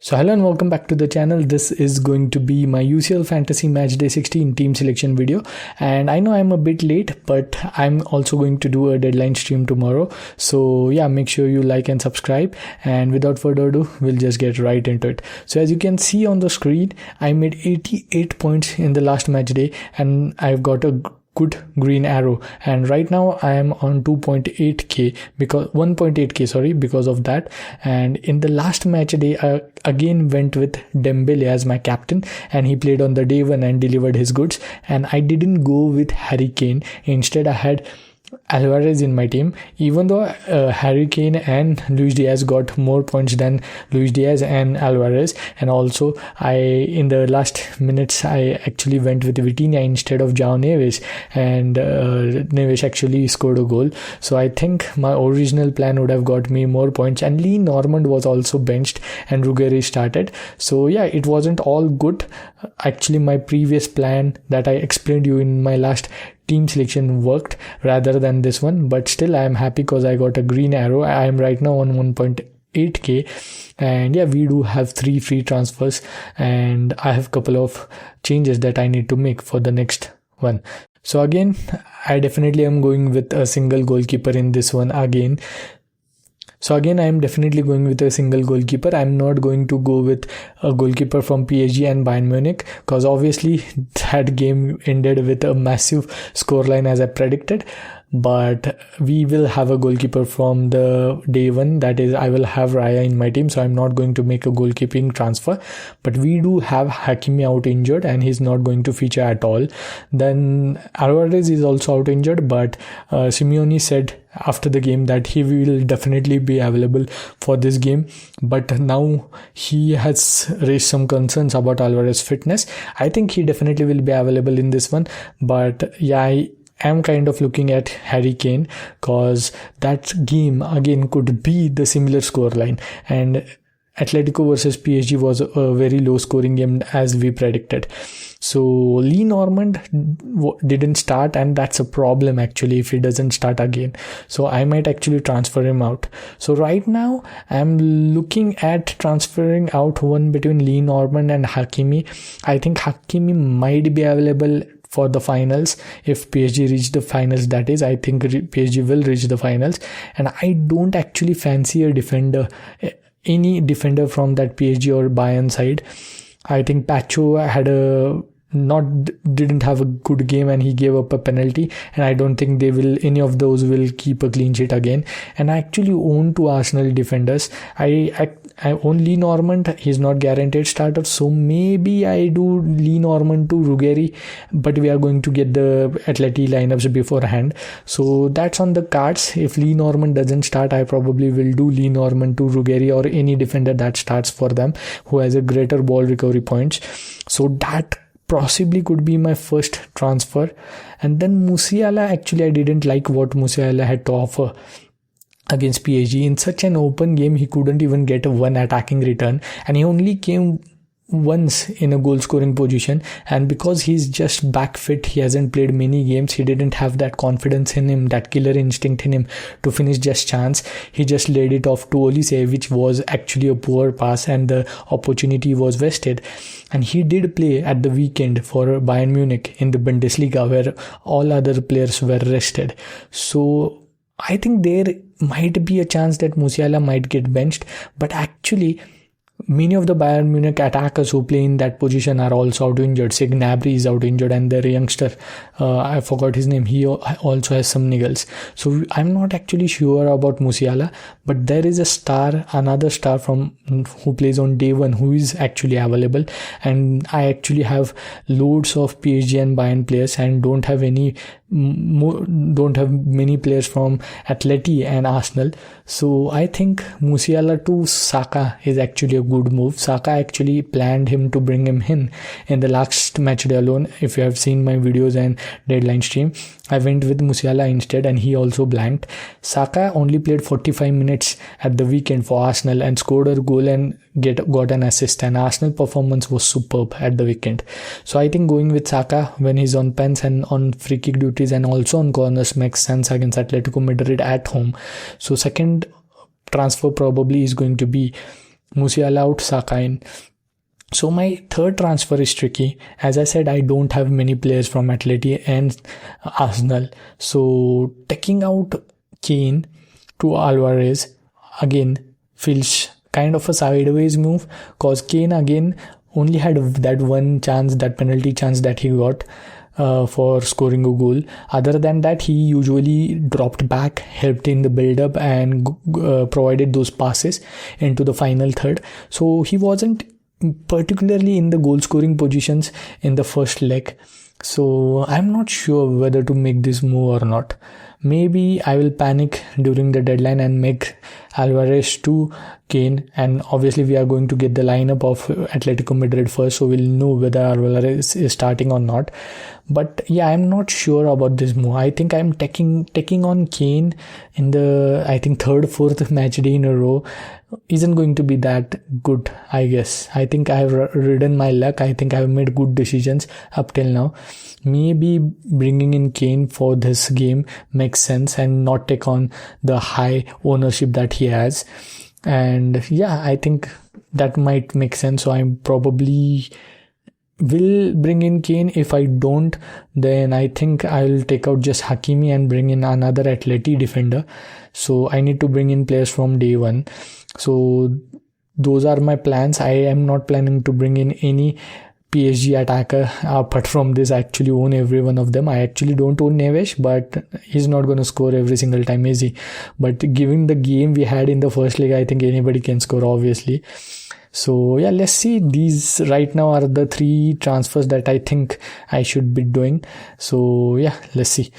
So hello and welcome back to the channel. This is going to be my UCL Fantasy Matchday 16 team selection video, and I know I'm a bit late, but I'm also going to do a deadline stream tomorrow. So yeah, make sure you like and subscribe, and without further ado, we'll just get right into it. So as you can see on the screen, I made 88 points in the last match day, and I've got a good green arrow, and right now I am on 2.8k because 1.8k sorry, because of that. And in the last match day I again went with Dembele as my captain, and he played on the day one and delivered his goods, and I didn't go with Harry Kane. Instead I had Alvarez in my team, even though Harry Kane and Luis Diaz got more points than Luis Diaz and Alvarez. And also in the last minutes I actually went with Vitinha instead of João Neves, and Neves actually scored a goal. So I think my original plan would have got me more points, and Lee Normand was also benched and Ruggeri started. So yeah, it wasn't all good. Actually my previous plan that I explained you in my last team selection worked rather than this one, but still I am happy because I got a green arrow. I am right now on 1.8k, and yeah, we do have 3 free transfers, and I have a couple of changes that I need to make for the next one. So again, I definitely am going with a single goalkeeper in this one again. So again, I am definitely going with a single goalkeeper. I'm not going to go with a goalkeeper from PSG and Bayern Munich, because obviously that game ended with a massive scoreline as I predicted. But we will have a goalkeeper from the day one, that is I will have Raya in my team, so I'm not going to make a goalkeeping transfer. But we do have Hakimi out injured, and he's not going to feature at all. Then Alvarez is also out injured, but Simeone said after the game that he will definitely be available for this game, but now he has raised some concerns about Alvarez's fitness. I think he definitely will be available in this one, but yeah, I am kind of looking at Harry Kane, because that game again could be the similar scoreline, and Atletico versus PSG was a very low scoring game as we predicted. So Lee Normand didn't start, and that's a problem actually if he doesn't start again. So I might actually transfer him out. So right now I'm looking at transferring out one between Lee Normand and Hakimi. I think Hakimi might be available for the finals if PSG reach the finals. That is, I think PSG will reach the finals, and I don't actually fancy a defender, any defender from that PSG or Bayern side. I think Pacho didn't have a good game, and he gave up a penalty, and I don't think any of those will keep a clean sheet again. And I actually own 2 Arsenal defenders. I own Lee Normand. He's not guaranteed starter, so maybe I do Lee Normand to Ruggeri, but we are going to get the Atleti lineups beforehand, so that's on the cards. If Lee Normand doesn't start, I probably will do Lee Normand to Ruggeri or any defender that starts for them who has a greater ball recovery points. So that possibly could be my first transfer. And then Musiala, actually I didn't like what Musiala had to offer against PSG. In such an open game, he couldn't even get one attacking return, and he only came once in a goal scoring position. And because he's just back fit, he hasn't played many games, he didn't have that confidence in him, that killer instinct in him to finish just chance. He just laid it off to Olise, which was actually a poor pass, and the opportunity was wasted. And he did play at the weekend for Bayern Munich in the Bundesliga, where all other players were rested. So I think there might be a chance that Musiala might get benched, but actually many of the Bayern Munich attackers who play in that position are also out injured. Gnabry is out injured, and their youngster, I forgot his name, he also has some niggles. So I'm not actually sure about Musiala, but there is another star from who plays on day one who is actually available, and I actually have loads of PSG and Bayern players, and don't have many players from Atleti and Arsenal. So I think Musiala to Saka is actually a good move. Saka actually planned him to bring him in the last match day alone. If you have seen my videos and deadline stream, I went with Musiala instead, and he also blanked. Saka only played 45 minutes at the weekend for Arsenal and scored a goal and got an assist, and Arsenal performance was superb at the weekend. So I think going with Saka when he's on pens and on free kick duties and also on corners makes sense against Atletico Madrid at home. So second transfer probably is going to be Musiala out, Saka in. So my third transfer is tricky. As I said, I don't have many players from Atleti and Arsenal. So taking out Kane to Alvarez again feels kind of a sideways move, because Kane again only had that one chance, that penalty chance that he got for scoring a goal. Other than that, he usually dropped back, helped in the build-up, and provided those passes into the final third. So he wasn't particularly in the goal-scoring positions in the first leg. So I'm not sure whether to make this move or not. Maybe I will panic during the deadline and make Alvarez to Kane, and obviously we are going to get the lineup of Atletico Madrid first, so we'll know whether Alvarez is starting or not. But yeah, I'm not sure about this move. I think I'm taking on Kane in the, I think, third, fourth match day in a row isn't going to be that good, I guess. I think I have ridden my luck. I think I've made good decisions up till now. Maybe bringing in Kane for this game makes sense and not take on the high ownership that he has. And yeah, I think that might make sense. So I'm probably will bring in Kane. If I don't, then I think I'll take out just Hakimi and bring in another Atleti defender. So I need to bring in players from day one. So those are my plans. I am not planning to bring in any PSG attacker apart from this. I actually own every one of them. I actually don't own Neves, but he's not going to score every single time, is he? But given the game we had in the first leg, I think anybody can score, obviously. So yeah, let's see. These right now are the 3 transfers that I think I should be doing. So yeah, let's see.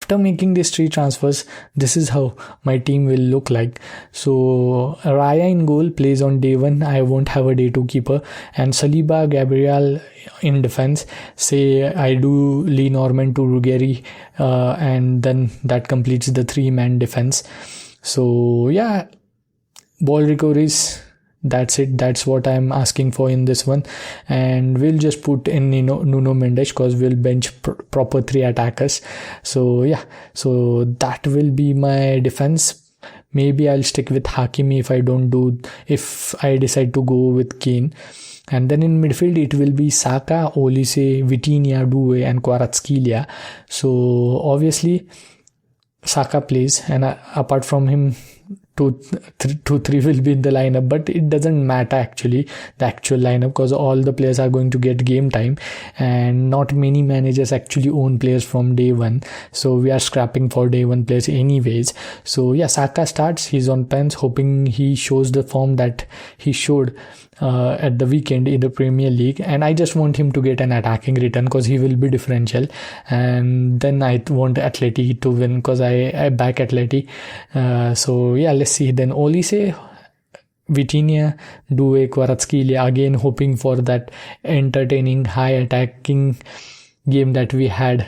After making these 3 transfers, this is how my team will look like. So Raya in goal, plays on day 1. I won't have a day 2 keeper. And Saliba, Gabriel in defense. Say I do Lee Norman to Ruggeri, and then that completes the 3-man defense. So yeah, ball recoveries, that's it. That's what I'm asking for in this one. And we'll just put in Nuno Mendes, because we'll bench proper 3 attackers. So yeah, so that will be my defense. Maybe I'll stick with Hakimi if I decide to go with Kane. And then in midfield, it will be Saka, Olise, Vitinha, Doué, and Kvaratskhelia. So obviously Saka plays, and apart from him, 2-3 will be in the lineup, but it doesn't matter actually, the actual lineup, because all the players are going to get game time, and not many managers actually own players from day 1. So we are scrapping for day 1 players anyways. So yeah, Saka starts. He's on pens, hoping he shows the form that he showed at the weekend in the Premier League. And I just want him to get an attacking return, because he will be differential. And then I want Atleti to win, because I back Atleti. So yeah, let's see. Then Olise, Vitinha, Doué, Kvaratskhelia, again hoping for that entertaining high attacking game that we had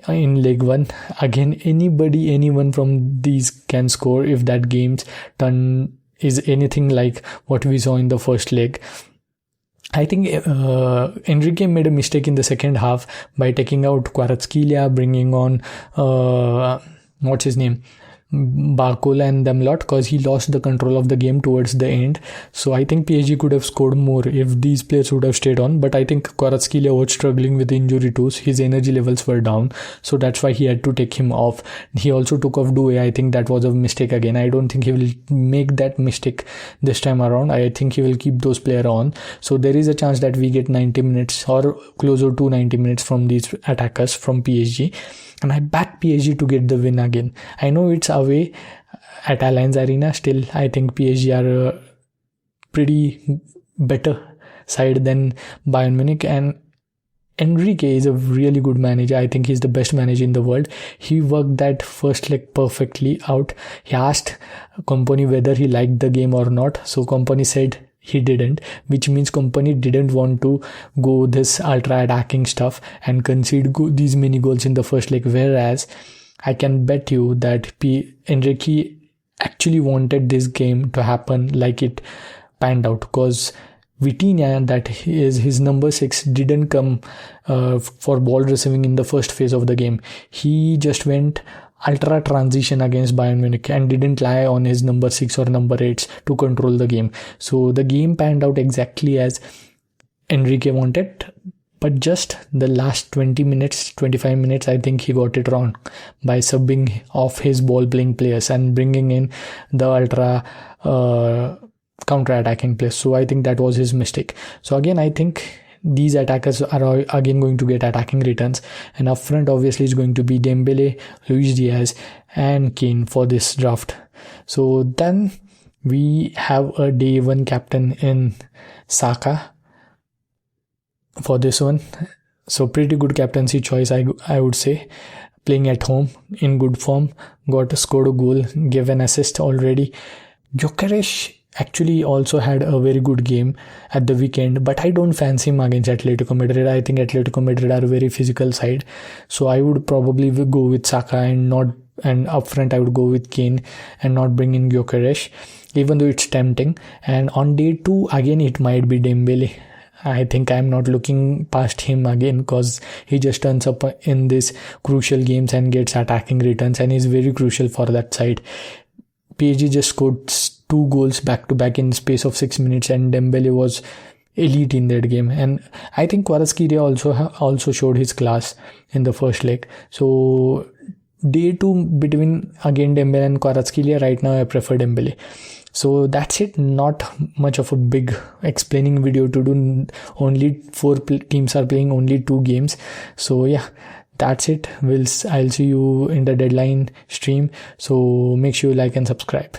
in League 1. Again, anyone from these can score if that game's turn is anything like what we saw in the first leg. I think Enrique made a mistake in the second half by taking out Kvaratskhelia, bringing on what's his name, Barcola and them lot, because he lost the control of the game towards the end. So I think PSG could have scored more if these players would have stayed on, but I think Kvaratskhelia was struggling with injury too. His energy levels were down, so that's why he had to take him off. He also took off Doué. I think that was a mistake again. I don't think he will make that mistake this time around. I think he will keep those players on. So there is a chance that we get 90 minutes or closer to 90 minutes from these attackers from PSG. And I back PSG to get the win again. I know it's away at Allianz Arena. Still, I think PSG are a pretty better side than Bayern Munich. And Enrique is a really good manager. I think he's the best manager in the world. He worked that first leg perfectly out. He asked Kompany whether he liked the game or not. So Kompany said he didn't, which means Kompany didn't want to go this ultra attacking stuff and concede these many goals in the first leg. Whereas I can bet you that Enrique actually wanted this game to happen like it panned out, because Vitinha, that is his number 6, didn't come for ball receiving in the first phase of the game. He just went ultra transition against Bayern Munich and didn't lie on his number 6 or number 8s to control the game. So the game panned out exactly as Enrique wanted, but just the last 20 minutes, 25 minutes, I think he got it wrong by subbing off his ball-playing players and bringing in the ultra counter-attacking players. So I think that was his mistake. So again, I think these attackers are again going to get attacking returns, and up front obviously is going to be Dembele, Luis Diaz and Kane for this draft. So then we have a day 1 captain in Saka for this one. So pretty good captaincy choice, I would say. Playing at home, in good form, scored a goal, gave an assist already. Gyökeres actually also had a very good game at the weekend, but I don't fancy him against Atletico Madrid. I think Atletico Madrid are a very physical side, so I would probably go with Saka and up front I would go with Kane and not bring in Gyökeres, even though it's tempting. And on day 2 again it might be Dembele. I think I'm not looking past him again because he just turns up in these crucial games and gets attacking returns and is very crucial for that side. PSG just scored 2 goals back to back in the space of 6 minutes, and Dembele was elite in that game. And I think Kvaratskhelia also showed his class in the first leg. So day 2 between again Dembele and Kvaratskhelia, right now I prefer Dembele. So that's it. Not much of a big explaining video to do. Only 4 teams are playing only 2 games. So yeah, that's it. I'll see you in the deadline stream. So make sure you like and subscribe.